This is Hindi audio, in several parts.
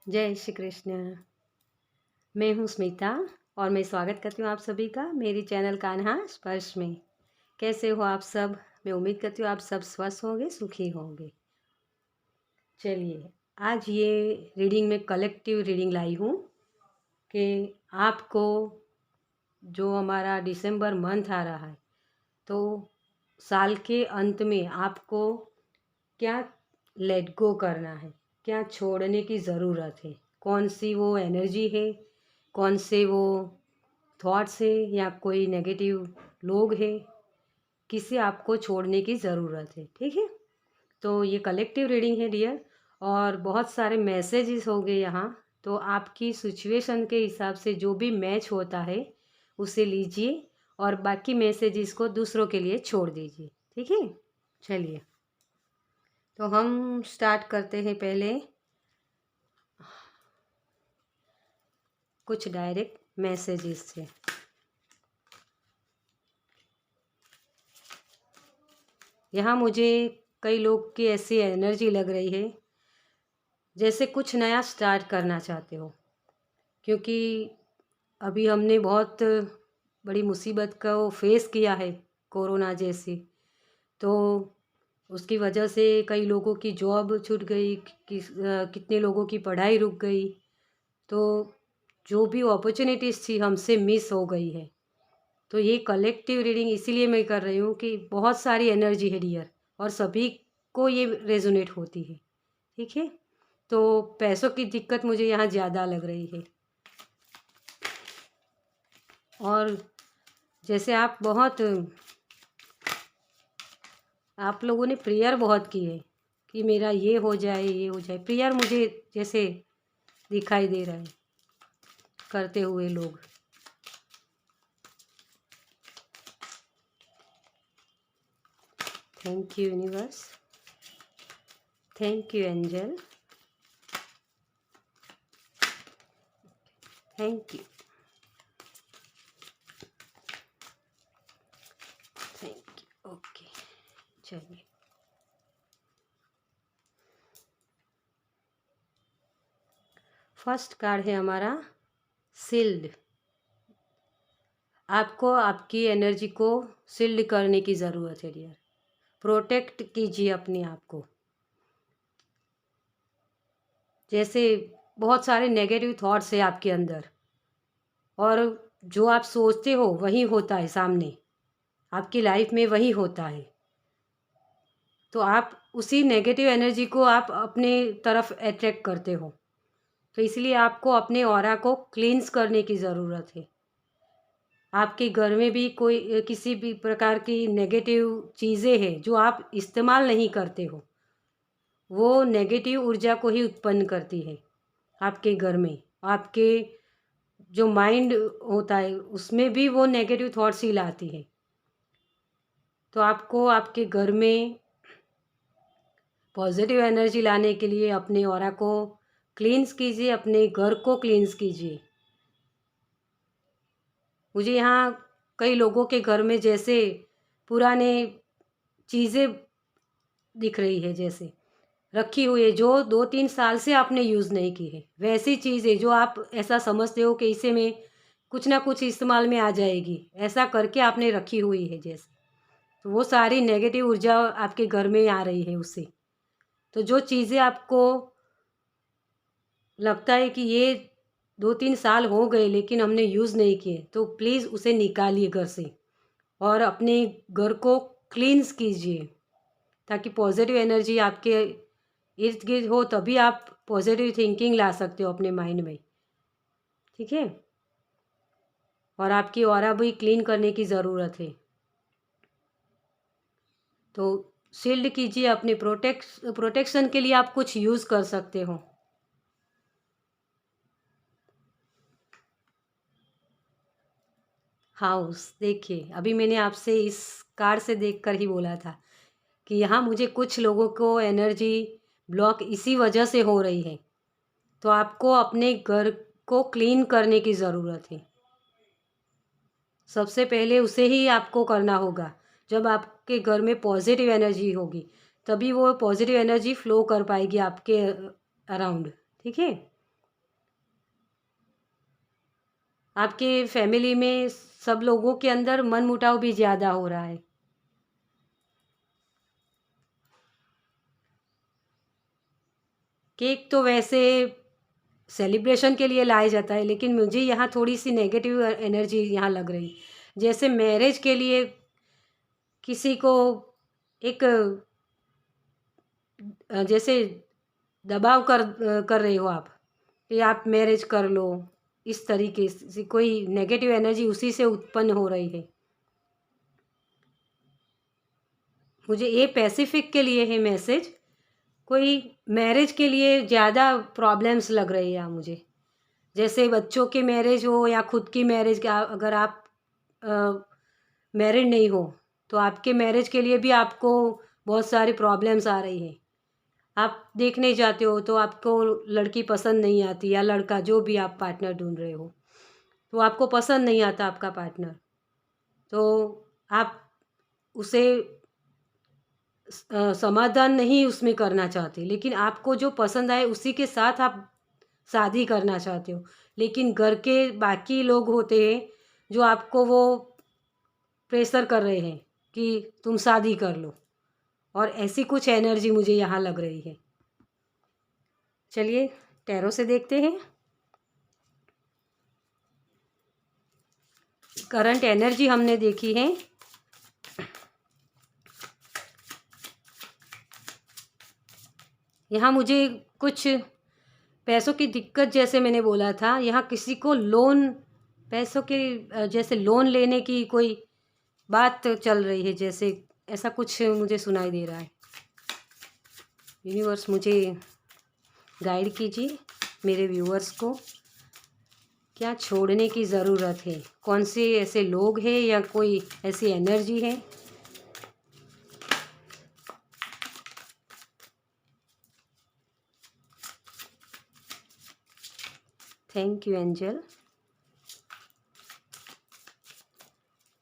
जय श्री कृष्ण। मैं हूँ स्मिता और मैं स्वागत करती हूँ आप सभी का मेरी चैनल कान्हा स्पर्श में। कैसे हो आप सब? मैं उम्मीद करती हूँ आप सब स्वस्थ होंगे, सुखी होंगे। चलिए, आज ये रीडिंग में कलेक्टिव रीडिंग लाई हूँ कि आपको जो हमारा दिसंबर मंथ आ रहा है, तो साल के अंत में आपको क्या लेट गो करना है, क्या छोड़ने की ज़रूरत है, कौन सी वो एनर्जी है, कौन से वो थॉट्स है या कोई नेगेटिव लोग है, किसे आपको छोड़ने की ज़रूरत है। ठीक है, तो ये कलेक्टिव रीडिंग है डियर, और बहुत सारे मैसेजेस हो गए यहाँ। तो आपकी सिचुएशन के हिसाब से जो भी मैच होता है उसे लीजिए और बाकी मैसेजेस को दूसरों के लिए छोड़ दीजिए। ठीक है, चलिए तो हम स्टार्ट करते हैं। पहले कुछ डायरेक्ट मैसेजेस से। यहाँ मुझे कई लोग की ऐसी एनर्जी लग रही है जैसे कुछ नया स्टार्ट करना चाहते हो, क्योंकि अभी हमने बहुत बड़ी मुसीबत को फेस किया है, कोरोना जैसी। तो उसकी वजह से कई लोगों की जॉब छूट गई, कितने लोगों की पढ़ाई रुक गई। तो जो भी अपॉर्चुनिटीज़ थी हमसे मिस हो गई है। तो ये कलेक्टिव रीडिंग इसीलिए मैं कर रही हूँ कि बहुत सारी एनर्जी है डियर, और सभी को ये रेजोनेट होती है। ठीक है, तो पैसों की दिक्कत मुझे यहाँ ज़्यादा लग रही है। और जैसे आप लोगों ने प्रेयर बहुत की है कि मेरा ये हो जाए, ये हो जाए। प्रेयर मुझे जैसे दिखाई दे रहा है करते हुए लोग। Thank you universe, thank you angel, thank you, thank you. Okay, चलिए। फर्स्ट कार्ड है हमारा सील्ड। आपको आपकी एनर्जी को सील्ड करने की ज़रूरत है डियर। प्रोटेक्ट कीजिए अपने आप को। जैसे बहुत सारे नेगेटिव थॉट्स है आपके अंदर, और जो आप सोचते हो वही होता है सामने, आपकी लाइफ में वही होता है। तो आप उसी नेगेटिव एनर्जी को आप अपने तरफ अट्रैक्ट करते हो। तो इसलिए आपको अपने ऑरा को क्लींस करने की ज़रूरत है। आपके घर में भी कोई किसी भी प्रकार की नेगेटिव चीज़ें हैं जो आप इस्तेमाल नहीं करते हो, वो नेगेटिव ऊर्जा को ही उत्पन्न करती है आपके घर में। आपके जो माइंड होता है उसमें भी वो नेगेटिव थॉट्स ही लाती है। तो आपको आपके घर में पॉजिटिव एनर्जी लाने के लिए अपने ऑरा को क्लींस कीजिए, अपने घर को क्लींस कीजिए। मुझे यहाँ कई लोगों के घर में जैसे पुराने चीज़ें दिख रही है, जैसे रखी हुई है जो 2-3 साल से आपने यूज़ नहीं की है। वैसी चीज़ है जो आप ऐसा समझते हो कि इसे में कुछ ना कुछ इस्तेमाल में आ जाएगी, ऐसा करके आपने रखी हुई है जैसे। तो वो सारी नेगेटिव ऊर्जा आपके घर में आ रही है उससे। तो जो चीज़ें आपको लगता है कि ये 2-3 साल हो गए लेकिन हमने यूज़ नहीं किए, तो प्लीज़ उसे निकालिए घर से और अपने घर को क्लींस कीजिए, ताकि पॉजिटिव एनर्जी आपके इर्द गिर्द हो, तभी आप पॉजिटिव थिंकिंग ला सकते हो अपने माइंड में। ठीक है, और आपकी ऑरा भी क्लीन करने की ज़रूरत है। तो शील्ड कीजिए अपने प्रोटेक्शन के लिए। आप कुछ यूज़ कर सकते हो। हाउस, देखिए अभी मैंने आपसे इस कार्ड से देखकर ही बोला था कि यहाँ मुझे कुछ लोगों को एनर्जी ब्लॉक इसी वजह से हो रही है। तो आपको अपने घर को क्लीन करने की ज़रूरत है। सबसे पहले उसे ही आपको करना होगा। जब आपके घर में पॉजिटिव एनर्जी होगी तभी वो पॉजिटिव एनर्जी फ्लो कर पाएगी आपके अराउंड। ठीक है, आपके फैमिली में सब लोगों के अंदर मनमुटाव भी ज़्यादा हो रहा है। केक तो वैसे सेलिब्रेशन के लिए लाया जाता है, लेकिन मुझे यहाँ थोड़ी सी नेगेटिव एनर्जी यहाँ लग रही। जैसे मैरिज के लिए किसी को एक जैसे दबाव कर रहे हो आप कि आप मैरिज कर लो, इस तरीके से कोई नेगेटिव एनर्जी उसी से उत्पन्न हो रही है। मुझे ये पैसिफिक के लिए है मैसेज, कोई मैरिज के लिए ज़्यादा प्रॉब्लम्स लग रही है मुझे। जैसे बच्चों की मैरिज हो या खुद की मैरिज का, अगर आप मैरिड नहीं हो तो आपके मैरिज के लिए भी आपको बहुत सारी प्रॉब्लम्स आ रही हैं। आप देखने जाते हो तो आपको लड़की पसंद नहीं आती, या लड़का, जो भी आप पार्टनर ढूंढ रहे हो, तो आपको पसंद नहीं आता आपका पार्टनर, तो आप उसे समाधान नहीं उसमें करना चाहते, लेकिन आपको जो पसंद आए उसी के साथ आप शादी करना चाहते हो। लेकिन घर के बाकी लोग होते हैं जो आपको वो प्रेशर कर रहे हैं कि तुम शादी कर लो, और ऐसी कुछ एनर्जी मुझे यहाँ लग रही है। चलिए टैरो से देखते हैं। करंट एनर्जी हमने देखी है। यहाँ मुझे कुछ पैसों की दिक्कत, जैसे मैंने बोला था, यहाँ किसी को लोन, पैसों के जैसे लोन लेने की कोई बात चल रही है, जैसे ऐसा कुछ मुझे सुनाई दे रहा है। यूनिवर्स मुझे गाइड कीजिए, मेरे व्यूअर्स को क्या छोड़ने की ज़रूरत है, कौन से ऐसे लोग हैं या कोई ऐसी एनर्जी है। Thank you angel,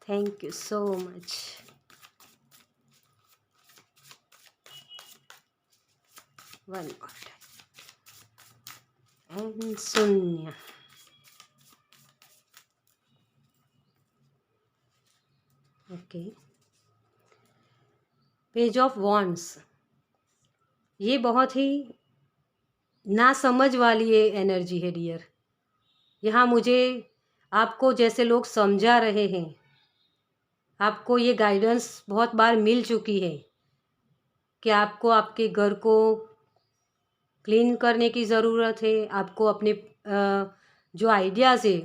thank you so much. One more and शून्य। ओके, पेज ऑफ वॉन्ड्स, ये बहुत ही ना समझ वाली ये एनर्जी है डियर। यहाँ मुझे आपको जैसे लोग समझा रहे हैं, आपको ये गाइडेंस बहुत बार मिल चुकी है कि आपको आपके घर को क्लीन करने की ज़रूरत है, आपको अपने जो आइडियाज़ है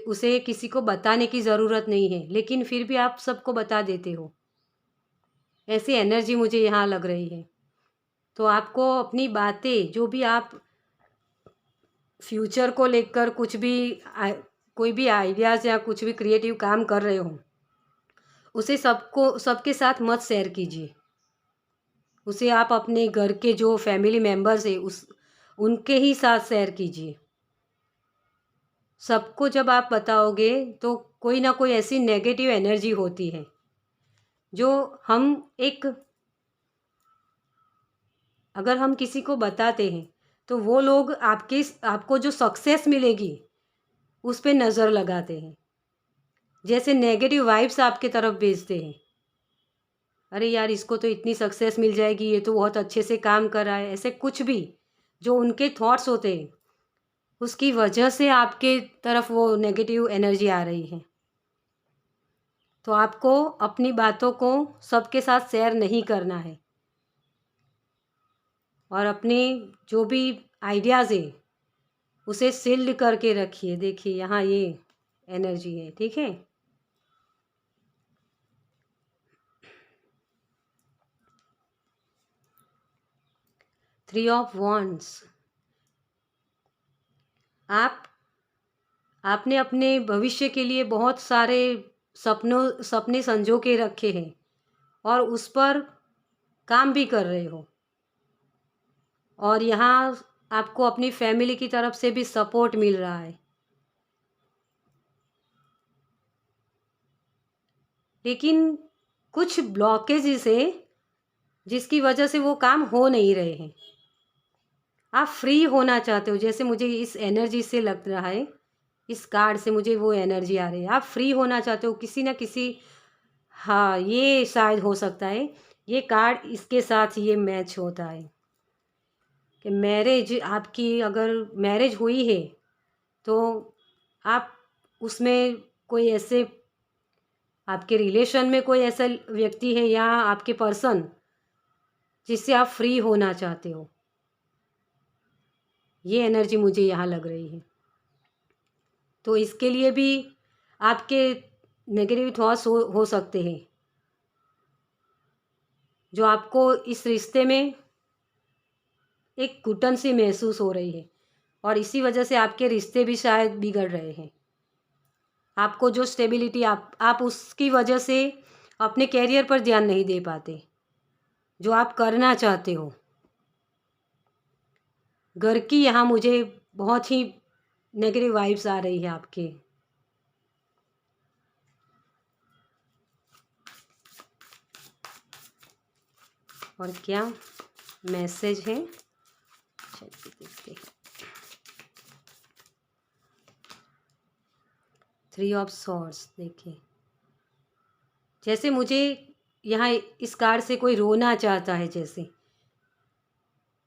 उसे किसी को बताने की ज़रूरत नहीं है, लेकिन फिर भी आप सबको बता देते हो। ऐसी एनर्जी मुझे यहाँ लग रही है। तो आपको अपनी बातें, जो भी आप फ्यूचर को लेकर कुछ भी कोई भी आइडियाज़ या कुछ भी क्रिएटिव काम कर रहे हो, उसे सबके साथ मत शेयर कीजिए। उसे आप अपने घर के जो फैमिली मेम्बर्स है उनके ही साथ शेयर कीजिए। सबको जब आप बताओगे तो कोई ना कोई ऐसी नेगेटिव एनर्जी होती है जो अगर हम किसी को बताते हैं तो वो लोग आपको जो सक्सेस मिलेगी उस पे नज़र लगाते हैं, जैसे नेगेटिव वाइब्स आपके तरफ भेजते हैं। अरे यार, इसको तो इतनी सक्सेस मिल जाएगी, ये तो बहुत अच्छे से काम कर रहा है, ऐसे कुछ भी जो उनके थॉट्स होते हैं उसकी वजह से आपके तरफ वो नेगेटिव एनर्जी आ रही है। तो आपको अपनी बातों को सबके साथ शेयर नहीं करना है, और अपने जो भी आइडियाज़ है उसे सील्ड करके रखिए। देखिए यहाँ ये एनर्जी है, ठीक है। थ्री ऑफ वॉन्ड्स, आपने अपने भविष्य के लिए बहुत सारे सपने संजो के रखे हैं और उस पर काम भी कर रहे हो, और यहाँ आपको अपनी फैमिली की तरफ से भी सपोर्ट मिल रहा है, लेकिन कुछ ब्लॉकेजेस है जिसकी वजह से वो काम हो नहीं रहे हैं। आप फ्री होना चाहते हो, जैसे मुझे इस एनर्जी से लग रहा है इस कार्ड से मुझे वो एनर्जी आ रही है। आप फ्री होना चाहते हो किसी ना किसी, हाँ ये शायद हो सकता है, ये कार्ड इसके साथ ये मैच होता है कि मैरिज, आपकी अगर मैरिज हुई है तो आप उसमें कोई ऐसे, आपके रिलेशन में कोई ऐसा व्यक्ति है या आपके पर्सन जिससे आप फ्री होना चाहते हो, ये एनर्जी मुझे यहाँ लग रही है। तो इसके लिए भी आपके नेगेटिव थॉट्स हो सकते हैं जो आपको इस रिश्ते में एक घुटन सी महसूस हो रही है, और इसी वजह से आपके रिश्ते भी शायद बिगड़ रहे हैं। आपको जो स्टेबिलिटी, आप उसकी वजह से अपने कैरियर पर ध्यान नहीं दे पाते जो आप करना चाहते हो। घर की यहाँ मुझे बहुत ही नेगेटिव वाइब्स आ रही है आपके। और क्या मैसेज है, चलिए देखते हैं। 3 ऑफ सॉर्ड्स, देखिए जैसे मुझे यहाँ इस कार्ड से कोई रोना चाहता है, जैसे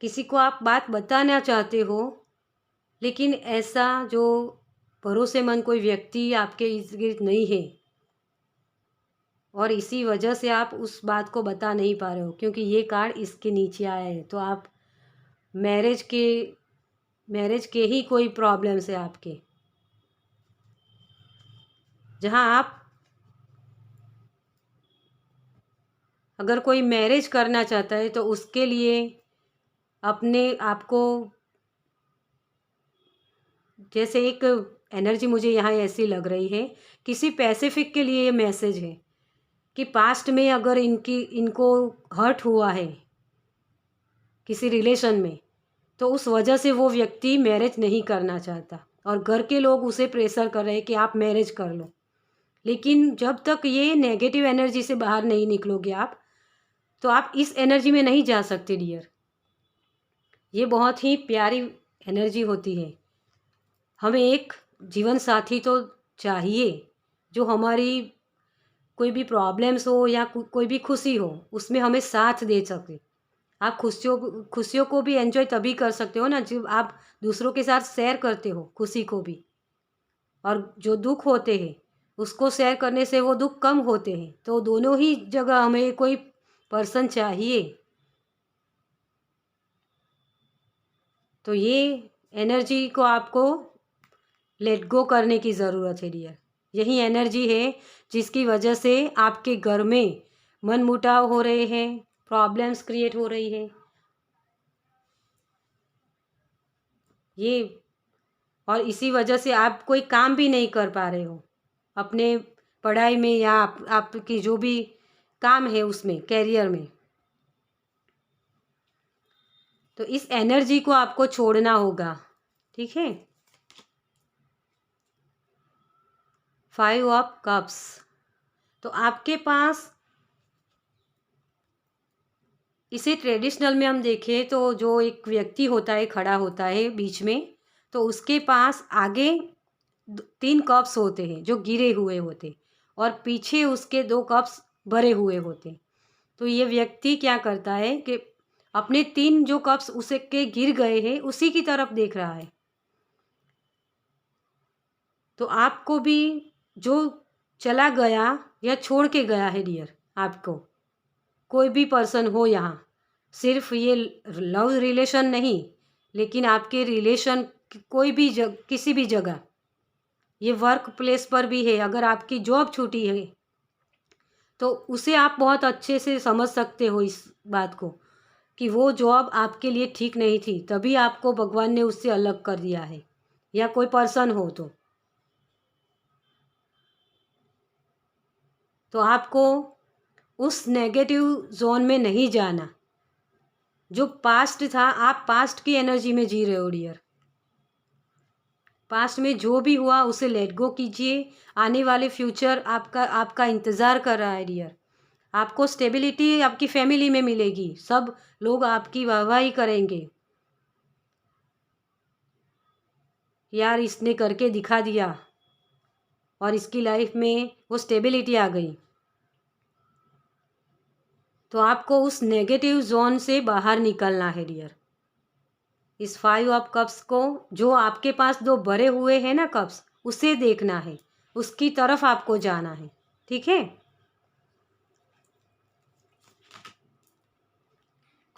किसी को आप बात बताना चाहते हो, लेकिन ऐसा जो भरोसेमंद कोई व्यक्ति आपके इर्द गिर्द नहीं है, और इसी वजह से आप उस बात को बता नहीं पा रहे हो क्योंकि ये कार्ड इसके नीचे आया है। तो आप मैरिज के ही कोई प्रॉब्लम्स है आपके, जहाँ आप अगर कोई मैरिज करना चाहता है तो उसके लिए अपने आप को, जैसे एक एनर्जी मुझे यहाँ ऐसी लग रही है, किसी पैसिफिक के लिए ये मैसेज है कि पास्ट में अगर इनको हर्ट हुआ है किसी रिलेशन में, तो उस वजह से वो व्यक्ति मैरिज नहीं करना चाहता और घर के लोग उसे प्रेशर कर रहे हैं कि आप मैरिज कर लो। लेकिन जब तक ये नेगेटिव एनर्जी से बाहर नहीं निकलोगे आप, तो आप इस एनर्जी में नहीं जा सकते डियर। ये बहुत ही प्यारी एनर्जी होती है। हमें एक जीवन साथी तो चाहिए जो हमारी कोई भी प्रॉब्लम्स हो या कोई भी खुशी हो उसमें हमें साथ दे सके। आप खुशियों को भी एंजॉय तभी कर सकते हो ना जब आप दूसरों के साथ शेयर करते हो खुशी को भी, और जो दुख होते हैं उसको शेयर करने से वो दुख कम होते हैं। तो दोनों ही जगह हमें कोई पर्सन चाहिए। तो ये एनर्जी को आपको लेट गो करने की ज़रूरत है डियर। यही एनर्जी है जिसकी वजह से आपके घर में मनमुटाव हो रहे हैं, प्रॉब्लम्स क्रिएट हो रही है ये, और इसी वजह से आप कोई काम भी नहीं कर पा रहे हो अपने पढ़ाई में या आपकी जो भी काम है उसमें, कैरियर में। तो इस एनर्जी को आपको छोड़ना होगा, ठीक है। 5 ऑफ कप्स, तो आपके पास, इसे ट्रेडिशनल में हम देखें तो जो एक व्यक्ति होता है खड़ा होता है बीच में, तो उसके पास आगे 3 कप्स होते हैं जो गिरे हुए होते, और पीछे उसके 2 कप्स भरे हुए होते। तो ये व्यक्ति क्या करता है कि अपने 3 जो कप्स उसके गिर गए हैं उसी की तरफ देख रहा है। तो आपको भी जो चला गया या छोड़ के गया है डियर, आपको कोई भी पर्सन हो यहाँ, सिर्फ ये लव रिलेशन नहीं, लेकिन आपके रिलेशन कोई भी किसी भी जगह, ये वर्क प्लेस पर भी है। अगर आपकी जॉब छूटी है तो उसे आप बहुत अच्छे से समझ सकते हो इस बात को कि वो जॉब आपके लिए ठीक नहीं थी, तभी आपको भगवान ने उससे अलग कर दिया है, या कोई पर्सन हो तो आपको उस नेगेटिव जोन में नहीं जाना। जो पास्ट था, आप पास्ट की एनर्जी में जी रहे हो डियर। पास्ट में जो भी हुआ उसे लेट गो कीजिए। आने वाले फ्यूचर आपका इंतज़ार कर रहा है डियर। आपको स्टेबिलिटी आपकी फैमिली में मिलेगी, सब लोग आपकी वाहवाही करेंगे। यार इसने करके दिखा दिया और इसकी लाइफ में वो स्टेबिलिटी आ गई, तो आपको उस नेगेटिव जोन से बाहर निकलना है डियर। इस 5 ऑफ कप्स को, जो आपके पास 2 भरे हुए हैं ना कप्स, उसे देखना है, उसकी तरफ आपको जाना है। ठीक है।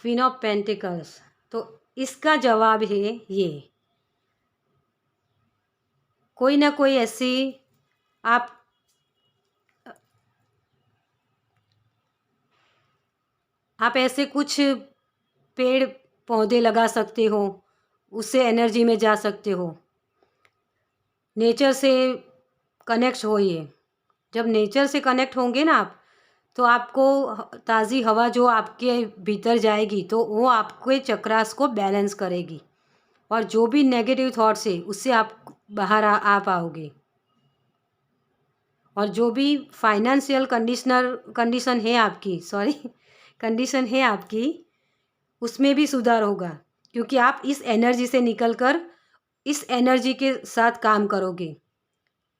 क्वीन ऑफ पेंटिकल्स, तो इसका जवाब है ये, कोई ना कोई ऐसी आप ऐसे कुछ पेड़ पौधे लगा सकते हो, उससे एनर्जी में जा सकते हो। नेचर से कनेक्ट होइए। जब नेचर से कनेक्ट होंगे ना आप, तो आपको ताज़ी हवा जो आपके भीतर जाएगी, तो वो आपके चक्रास को बैलेंस करेगी, और जो भी नेगेटिव थॉट्स है उससे आप बाहर आ पाओगे। और जो भी फाइनेंशियल कंडीशन है आपकी, कंडीशन है आपकी, उसमें भी सुधार होगा, क्योंकि आप इस एनर्जी से निकलकर इस एनर्जी के साथ काम करोगे।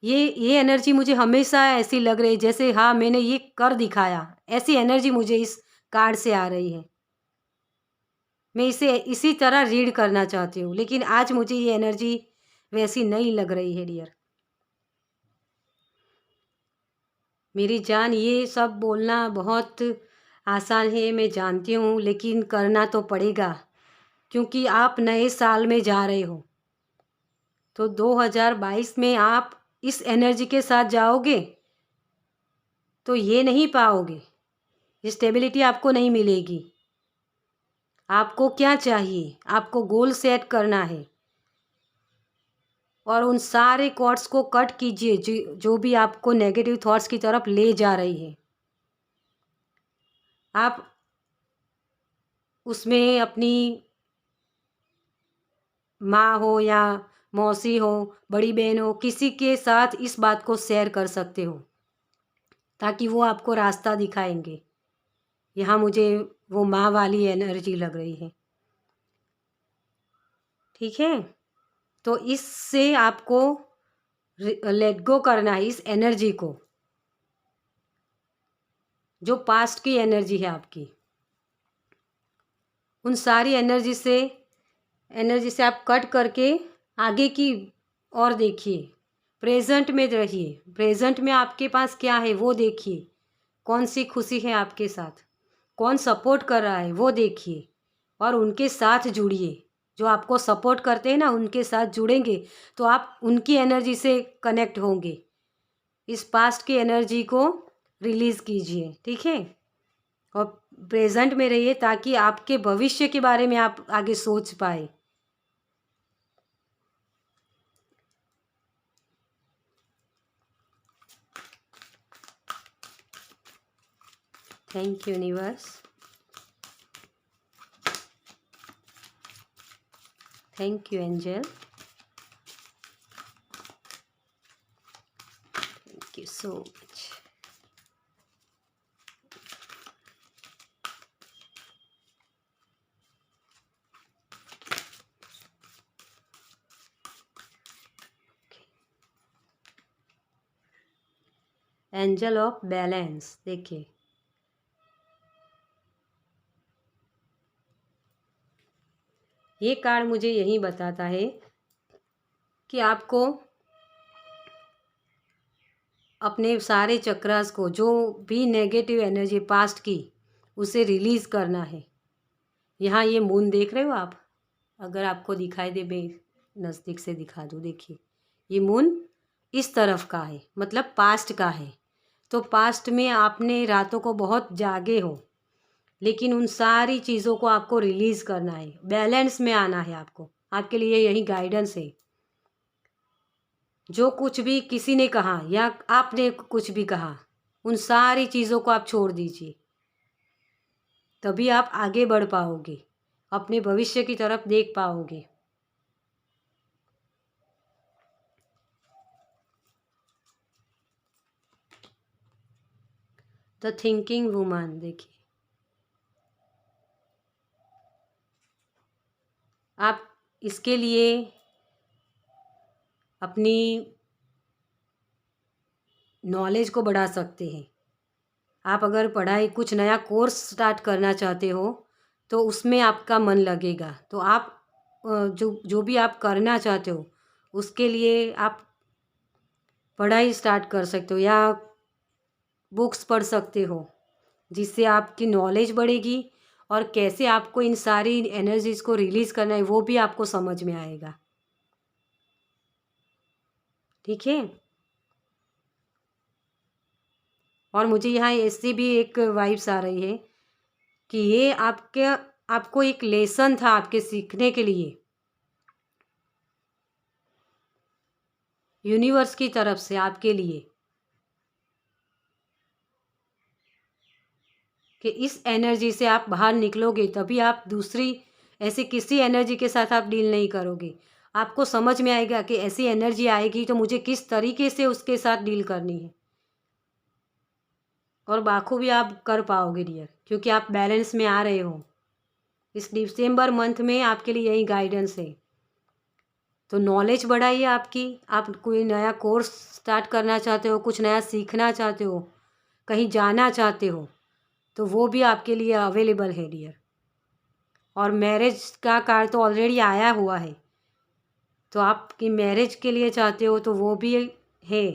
ये एनर्जी मुझे हमेशा ऐसी लग रही है जैसे हाँ मैंने ये कर दिखाया, ऐसी एनर्जी मुझे इस कार्ड से आ रही है। मैं इसे इसी तरह रीड करना चाहती हूँ, लेकिन आज मुझे ये एनर्जी वैसी नहीं लग रही है डियर। मेरी जान, ये सब बोलना बहुत आसान है, मैं जानती हूँ, लेकिन करना तो पड़ेगा, क्योंकि आप नए साल में जा रहे हो। तो 2022 में आप इस एनर्जी के साथ जाओगे तो ये नहीं पाओगे, स्टेबिलिटी आपको नहीं मिलेगी। आपको क्या चाहिए? आपको गोल सेट करना है और उन सारे कॉर्ड्स को कट कीजिए जो भी आपको नेगेटिव थॉट्स की तरफ ले जा रही है। आप उसमें अपनी माँ हो या मौसी हो, बड़ी बहन हो, किसी के साथ इस बात को शेयर कर सकते हो, ताकि वो आपको रास्ता दिखाएंगे। यहाँ मुझे वो माँ वाली एनर्जी लग रही है। ठीक है। तो इससे आपको लेट गो करना है इस एनर्जी को, जो पास्ट की एनर्जी है आपकी। उन सारी एनर्जी से आप कट करके आगे की और देखिए, प्रेजेंट में रहिए। प्रेजेंट में आपके पास क्या है वो देखिए, कौन सी खुशी है आपके साथ, कौन सपोर्ट कर रहा है वो देखिए, और उनके साथ जुड़िए। जो आपको सपोर्ट करते हैं ना, उनके साथ जुड़ेंगे तो आप उनकी एनर्जी से कनेक्ट होंगे। इस पास्ट की एनर्जी को रिलीज़ कीजिए। ठीक है। और प्रेजेंट में रहिए, ताकि आपके भविष्य के बारे में आप आगे सोच पाए। Thank you universe, thank you angel, thank you so much. Angel of balance, देखिए ये कार्ड मुझे यही बताता है कि आपको अपने सारे चक्रास को, जो भी नेगेटिव एनर्जी पास्ट की, उसे रिलीज़ करना है। यहाँ ये मून देख रहे हो आप, अगर आपको दिखाई दे, मैं नज़दीक से दिखा दूँ। देखिए ये मून इस तरफ का है, मतलब पास्ट का है। तो पास्ट में आपने रातों को बहुत जागे हो, लेकिन उन सारी चीज़ों को आपको रिलीज़ करना है, बैलेंस में आना है आपको। आपके लिए यही गाइडेंस है। जो कुछ भी किसी ने कहा या आपने कुछ भी कहा, उन सारी चीज़ों को आप छोड़ दीजिए, तभी आप आगे बढ़ पाओगे, अपने भविष्य की तरफ देख पाओगे। द थिंकिंग वुमन, देखिए आप इसके लिए अपनी नॉलेज को बढ़ा सकते हैं। आप अगर पढ़ाई कुछ नया कोर्स स्टार्ट करना चाहते हो तो उसमें आपका मन लगेगा, तो आप जो जो भी आप करना चाहते हो उसके लिए आप पढ़ाई स्टार्ट कर सकते हो या बुक्स पढ़ सकते हो, जिससे आपकी नॉलेज बढ़ेगी और कैसे आपको इन सारी एनर्जीज़ को रिलीज़ करना है वो भी आपको समझ में आएगा। ठीक है। और मुझे यहाँ ऐसी भी एक वाइब्स आ रही है कि ये आपको एक लेसन था आपके सीखने के लिए, यूनिवर्स की तरफ से आपके लिए, कि इस एनर्जी से आप बाहर निकलोगे तभी आप दूसरी ऐसी किसी एनर्जी के साथ आप डील नहीं करोगे। आपको समझ में आएगा कि ऐसी एनर्जी आएगी तो मुझे किस तरीके से उसके साथ डील करनी है, और बाखूबी आप कर पाओगे डियर, क्योंकि आप बैलेंस में आ रहे हो। इस दिसंबर मंथ में आपके लिए यही गाइडेंस है। तो नॉलेज बढ़ाइए आपकी। आप कोई नया कोर्स स्टार्ट करना चाहते हो, कुछ नया सीखना चाहते हो, कहीं जाना चाहते हो, तो वो भी आपके लिए अवेलेबल है डियर। और मैरिज का कार्ड तो ऑलरेडी आया हुआ है, तो आपकी मैरिज के लिए चाहते हो तो वो भी है।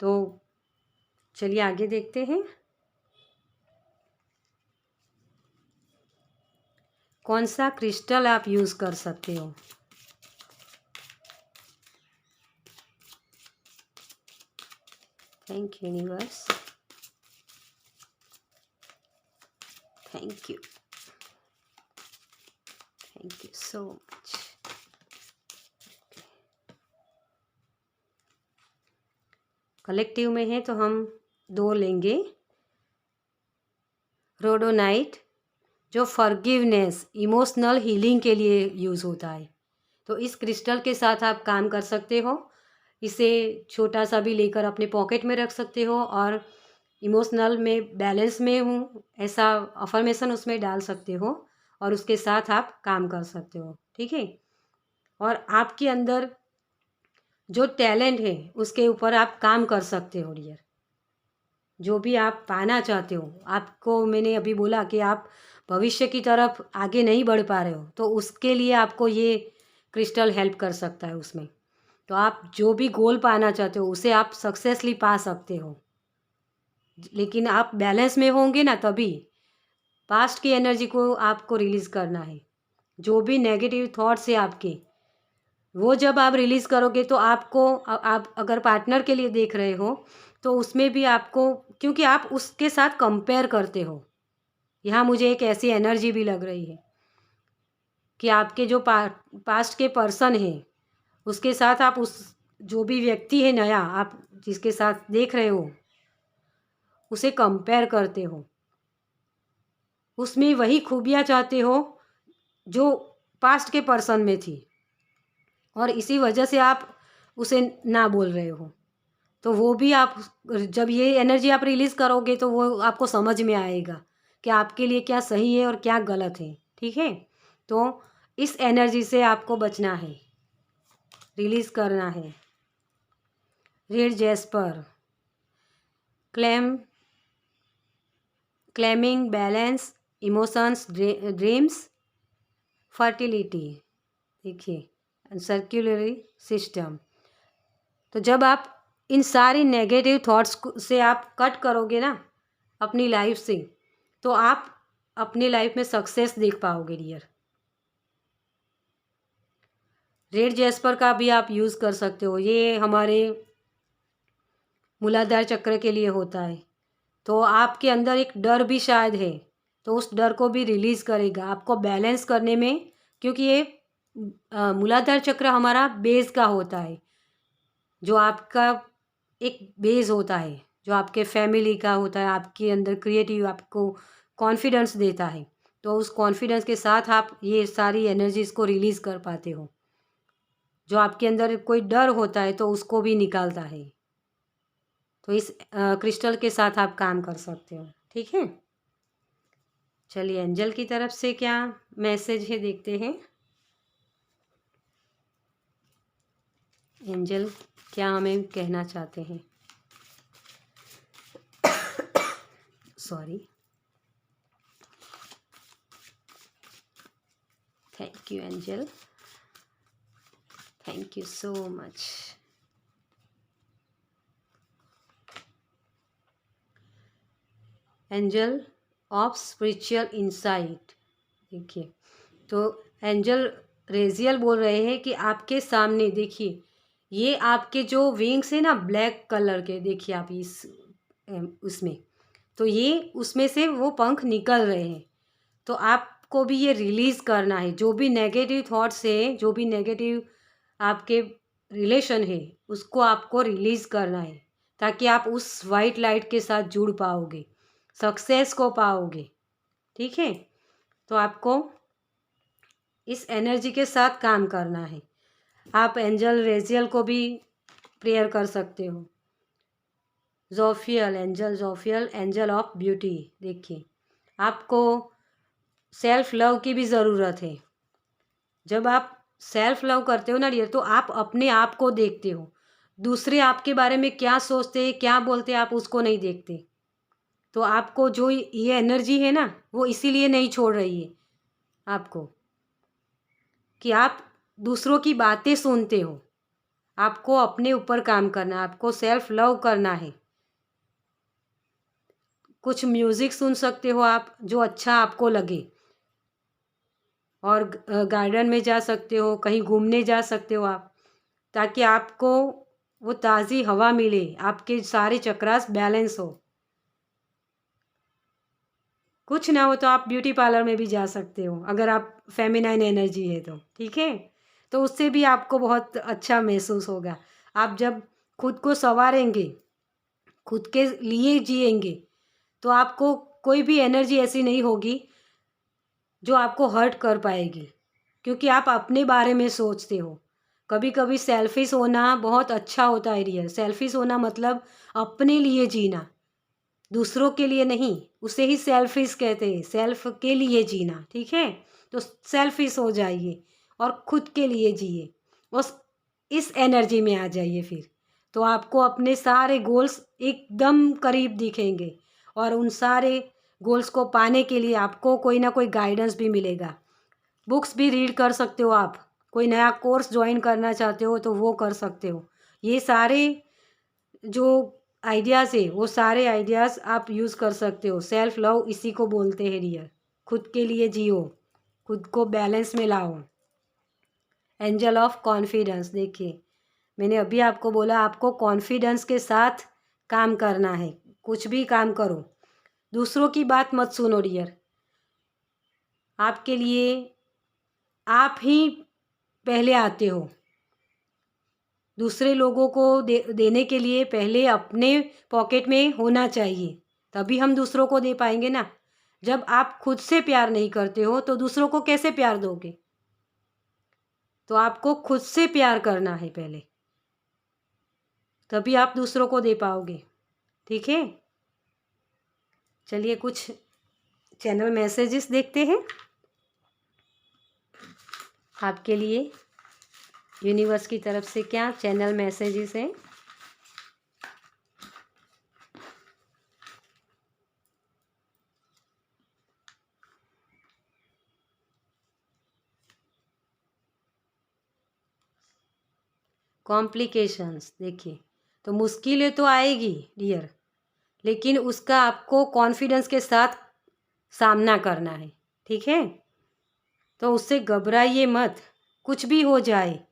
तो चलिए आगे देखते हैं कौन सा क्रिस्टल आप यूज़ कर सकते हो। Thank you universe, thank you, thank you so much. Collective में है तो हम 2 लेंगे। रोडोनाइट, जो फॉरगिवनेस, इमोशनल हीलिंग के लिए यूज़ होता है। तो इस क्रिस्टल के साथ आप काम कर सकते हो। इसे छोटा सा भी लेकर अपने पॉकेट में रख सकते हो और इमोशनल में बैलेंस में हूँ ऐसा अफर्मेशन उसमें डाल सकते हो और उसके साथ आप काम कर सकते हो। ठीक है। और आपके अंदर जो टैलेंट है उसके ऊपर आप काम कर सकते हो डियर। जो भी आप पाना चाहते हो, आपको मैंने अभी बोला कि आप भविष्य की तरफ आगे नहीं बढ़ पा रहे हो, तो उसके लिए आपको ये क्रिस्टल हेल्प कर सकता है उसमें। तो आप जो भी गोल पाना चाहते हो उसे आप सक्सेसली पा सकते हो, लेकिन आप बैलेंस में होंगे ना तभी। पास्ट की एनर्जी को आपको रिलीज़ करना है। जो भी नेगेटिव थॉट्स है आपके, वो जब आप रिलीज़ करोगे तो आपको आप अगर पार्टनर के लिए देख रहे हो तो उसमें भी आपको, क्योंकि आप उसके साथ कंपेयर करते हो। यहाँ मुझे एक ऐसी एनर्जी भी लग रही है कि आपके जो पास्ट के पर्सन हैं उसके साथ आप उस जो भी व्यक्ति है नया आप जिसके साथ देख रहे हो उसे कंपेयर करते हो। उसमें वही खूबियाँ चाहते हो जो पास्ट के पर्सन में थी, और इसी वजह से आप उसे ना बोल रहे हो। तो वो भी आप जब ये एनर्जी आप रिलीज़ करोगे तो वो आपको समझ में आएगा कि आपके लिए क्या सही है और क्या गलत है। ठीक है। तो इस एनर्जी से आपको बचना है, रिलीज़ करना है। Red jasper, claiming balance, emotions, dreams, fertility. देखिए सर्कुलरी सिस्टम। तो जब आप इन सारी नेगेटिव थॉट्स से आप कट करोगे ना अपनी लाइफ से, तो आप अपनी लाइफ में सक्सेस देख पाओगे डियर। रेड जैस्पर का भी आप यूज़ कर सकते हो, ये हमारे मूलाधार चक्र के लिए होता है। तो आपके अंदर एक डर भी शायद है, तो उस डर को भी रिलीज़ करेगा आपको बैलेंस करने में, क्योंकि ये मूलाधार चक्र हमारा बेस का होता है, जो आपका एक बेस होता है, जो आपके फैमिली का होता है, आपके अंदर क्रिएटिव आपको कॉन्फिडेंस देता है। तो उस कॉन्फिडेंस के साथ आप ये सारी एनर्जीज़ को रिलीज़ कर पाते हो। जो आपके अंदर कोई डर होता है तो उसको भी निकालता है। तो इस क्रिस्टल के साथ आप काम कर सकते हो। ठीक है। चलिए एंजल की तरफ से क्या मैसेज है देखते हैं। एंजल क्या हमें कहना चाहते हैं। Sorry. Thank you angel, thank you so much. Angel of spiritual insight. देखिए तो एंजल रेजियल बोल रहे हैं कि आपके सामने देखिए, ये आपके जो विंग्स है ना ब्लैक कलर के, देखिए आप इस उसमें, तो ये उसमें से वो पंख निकल रहे हैं। तो आपको भी ये रिलीज़ करना है, जो भी नेगेटिव थॉट्स है, जो भी नेगेटिव आपके रिलेशन है, उसको आपको रिलीज़ करना है, ताकि आप उस वाइट लाइट के साथ जुड़ पाओगे, सक्सेस को पाओगे। ठीक है, तो आपको इस एनर्जी के साथ काम करना है। आप एंजल रेजियल को भी प्रेयर कर सकते हो। जोफियल, एंजल जोफियल, एंजल ऑफ ब्यूटी। देखिए आपको सेल्फ लव की भी ज़रूरत है। जब आप सेल्फ लव करते हो ना डियर, तो आप अपने आप को देखते हो। दूसरे आपके बारे में क्या सोचते हैं, क्या बोलते हैं, आप उसको नहीं देखते। तो आपको जो ये एनर्जी है ना, वो इसीलिए नहीं छोड़ रही है आपको, कि आप दूसरों की बातें सुनते हो। आपको अपने ऊपर काम करना है, आपको सेल्फ लव करना है। कुछ म्यूज़िक सुन सकते हो आप, जो अच्छा आपको लगे, और गार्डन में जा सकते हो, कहीं घूमने जा सकते हो आप, ताकि आपको वो ताज़ी हवा मिले, आपके सारे चक्रास बैलेंस हो। कुछ ना हो तो आप ब्यूटी पार्लर में भी जा सकते हो, अगर आप फेमिनाइन एनर्जी है तो। ठीक है, तो उससे भी आपको बहुत अच्छा महसूस होगा। आप जब खुद को संवारेंगे, खुद के लिए जिएंगे, तो आपको कोई भी एनर्जी ऐसी नहीं होगी जो आपको हर्ट कर पाएगी, क्योंकि आप अपने बारे में सोचते हो। कभी कभी सेल्फिश होना बहुत अच्छा होता है डियर। सेल्फिश होना मतलब अपने लिए जीना, दूसरों के लिए नहीं। उसे ही सेल्फिश कहते हैं, सेल्फ के लिए जीना। ठीक है, तो सेल्फिश हो जाइए और खुद के लिए जिए, उस इस एनर्जी में आ जाइए फिर। तो आपको अपने सारे गोल्स एकदम करीब दिखेंगे, और उन सारे गोल्स को पाने के लिए आपको कोई ना कोई गाइडेंस भी मिलेगा। बुक्स भी रीड कर सकते हो आप, कोई नया कोर्स ज्वाइन करना चाहते हो तो वो कर सकते हो। ये सारे जो आइडियाज़ है, वो सारे आइडियाज़ आप यूज़ कर सकते हो। सेल्फ लव इसी को बोलते हैं डियर। खुद के लिए जियो, खुद को बैलेंस में लाओ। Angel of confidence. देखिए मैंने अभी आपको बोला, आपको कॉन्फिडेंस के साथ काम करना है। कुछ भी काम करो, दूसरों की बात मत सुनो डियर। आपके लिए आप ही पहले आते हो। दूसरे लोगों को देने के लिए पहले अपने पॉकेट में होना चाहिए, तभी हम दूसरों को दे पाएंगे ना। जब आप खुद से प्यार नहीं करते हो तो दूसरों को कैसे प्यार दोगे? तो आपको खुद से प्यार करना है पहले, तभी आप दूसरों को दे पाओगे। ठीक है, चलिए कुछ चैनल मैसेजेस देखते हैं आपके लिए। यूनिवर्स की तरफ से क्या चैनल मैसेजेस हैं। कॉम्प्लिकेशंस। देखिए तो मुश्किलें तो आएगी डियर, लेकिन उसका आपको कॉन्फिडेंस के साथ सामना करना है। ठीक है, तो उससे घबराइए मत, कुछ भी हो जाए।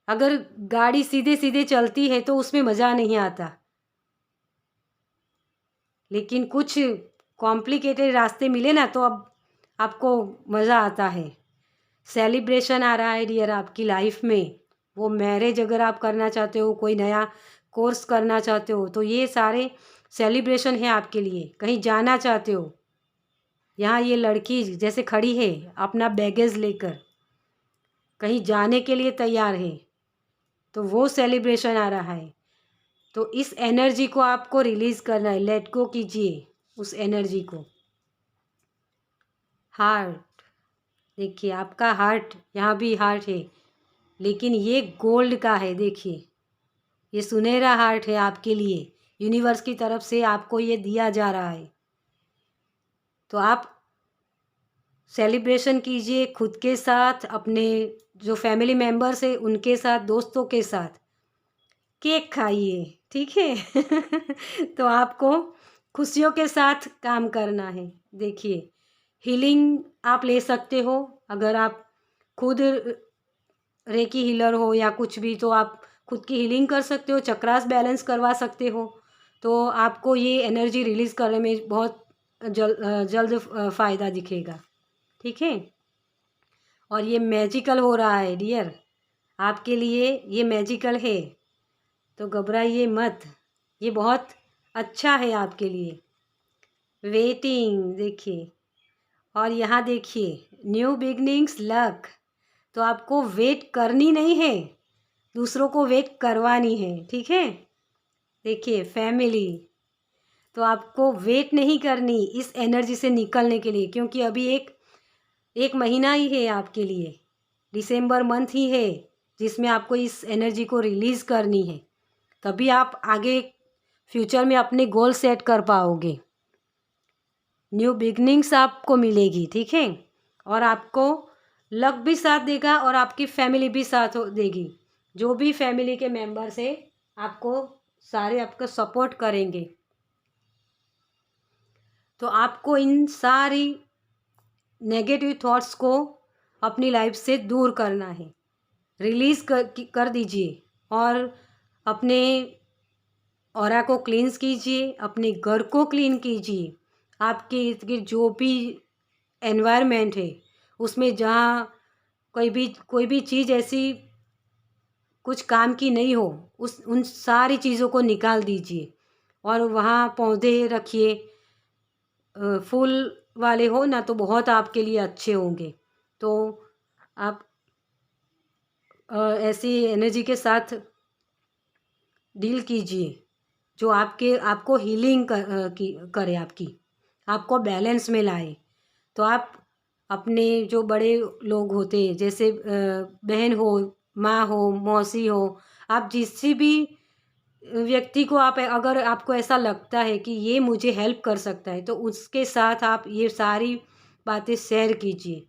अगर गाड़ी सीधे सीधे चलती है तो उसमें मज़ा नहीं आता, लेकिन कुछ कॉम्प्लिकेटेड रास्ते मिले ना तो अब आपको मज़ा आता है। सेलिब्रेशन आ रहा है डियर आपकी लाइफ में। वो मैरिज अगर आप करना चाहते हो, कोई नया कोर्स करना चाहते हो, तो ये सारे सेलिब्रेशन है आपके लिए। कहीं जाना चाहते हो, यहाँ ये लड़की जैसे खड़ी है अपना बैगेज लेकर कहीं जाने के लिए तैयार है, तो वो सेलिब्रेशन आ रहा है। तो इस एनर्जी को आपको रिलीज़ करना है, लेट गो कीजिए उस एनर्जी को। हार्ट, देखिए आपका हार्ट, यहाँ भी हार्ट है, लेकिन ये गोल्ड का है। देखिए ये सुनहरा हार्ट है आपके लिए, यूनिवर्स की तरफ से आपको ये दिया जा रहा है। तो आप सेलिब्रेशन कीजिए खुद के साथ, अपने जो फैमिली मेम्बर्स है उनके साथ, दोस्तों के साथ। केक खाइए, ठीक है। तो आपको खुशियों के साथ काम करना है। देखिए हीलिंग आप ले सकते हो, अगर आप खुद रेकी हीलर हो या कुछ भी, तो आप खुद की हीलिंग कर सकते हो, चक्रास बैलेंस करवा सकते हो। तो आपको ये एनर्जी रिलीज़ करने में बहुत जल्द फ़ायदा दिखेगा, ठीक है। और ये मैजिकल हो रहा है डियर, आपके लिए ये मैजिकल है, तो घबराइए मत, ये बहुत अच्छा है आपके लिए। वेटिंग देखिए, और यहाँ देखिए न्यू बिगनिंग्स लक, तो आपको वेट करनी नहीं है, दूसरों को वेट करवानी है, ठीक है। देखिए फैमिली, तो आपको वेट नहीं करनी इस एनर्जी से निकलने के लिए, क्योंकि अभी एक महीना ही है आपके लिए, दिसंबर मंथ ही है जिसमें आपको इस एनर्जी को रिलीज़ करनी है, तभी आप आगे फ्यूचर में अपने गोल सेट कर पाओगे। न्यू बिगनिंग्स आपको मिलेगी, ठीक है। और आपको लक भी साथ देगा और आपकी फैमिली भी साथ देगी, जो भी फैमिली के मेंबर्स है आपको सारे आपका सपोर्ट करेंगे। तो आपको इन सारी नेगेटिव थॉट्स को अपनी लाइफ से दूर करना है, रिलीज़ कर दीजिए, और अपने ऑरा को क्लींस कीजिए, अपने घर को क्लीन कीजिए, आपके इर्द गिर्द जो भी एनवायरनमेंट है उसमें जहाँ कोई भी चीज़ ऐसी कुछ काम की नहीं हो, उन सारी चीज़ों को निकाल दीजिए, और वहाँ पौधे रखिए, फूल वाले हो ना तो बहुत आपके लिए अच्छे होंगे। तो आप ऐसी एनर्जी के साथ डील कीजिए जो आपको हीलिंग करे, आपको बैलेंस में लाए। तो आप अपने जो बड़े लोग होते हैं, जैसे बहन हो, माँ हो, मौसी हो, आप जिस भी व्यक्ति को आप अगर आपको ऐसा लगता है कि ये मुझे हेल्प कर सकता है, तो उसके साथ आप ये सारी बातें शेयर कीजिए।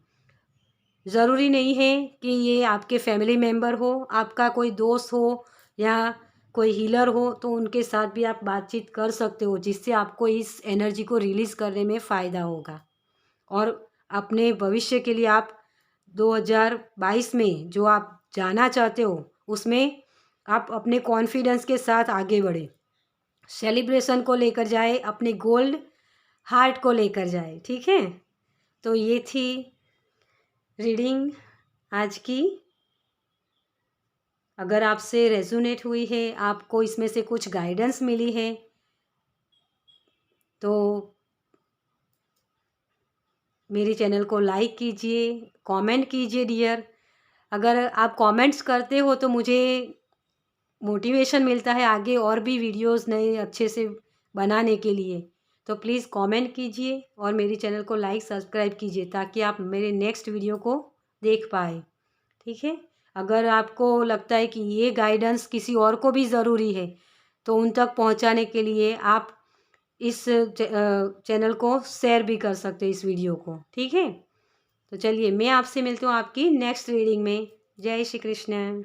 ज़रूरी नहीं है कि ये आपके फैमिली मेम्बर हो, आपका कोई दोस्त हो या कोई हीलर हो, तो उनके साथ भी आप बातचीत कर सकते हो, जिससे आपको इस एनर्जी को रिलीज़ करने में फ़ायदा होगा। और अपने भविष्य के लिए आप 2022 में जो आप जाना चाहते हो, उसमें आप अपने कॉन्फिडेंस के साथ आगे बढ़े, सेलिब्रेशन को लेकर जाए, अपने गोल्ड हार्ट को लेकर जाए, ठीक है। तो ये थी रीडिंग आज की। अगर आपसे रेजोनेट हुई है, आपको इसमें से कुछ गाइडेंस मिली है, तो मेरे चैनल को लाइक कीजिए, कमेंट कीजिए डियर। अगर आप कमेंट्स करते हो तो मुझे मोटिवेशन मिलता है आगे और भी वीडियोस नए अच्छे से बनाने के लिए। तो प्लीज़ कमेंट कीजिए और मेरे चैनल को लाइक सब्सक्राइब कीजिए, ताकि आप मेरे नेक्स्ट वीडियो को देख पाए, ठीक है। अगर आपको लगता है कि ये गाइडेंस किसी और को भी ज़रूरी है, तो उन तक पहुंचाने के लिए आप इस चैनल को शेयर भी कर सकते हैं, इस वीडियो को, ठीक है। तो चलिए मैं आपसे मिलती हूँ आपकी नेक्स्ट रीडिंग में। जय श्री कृष्ण।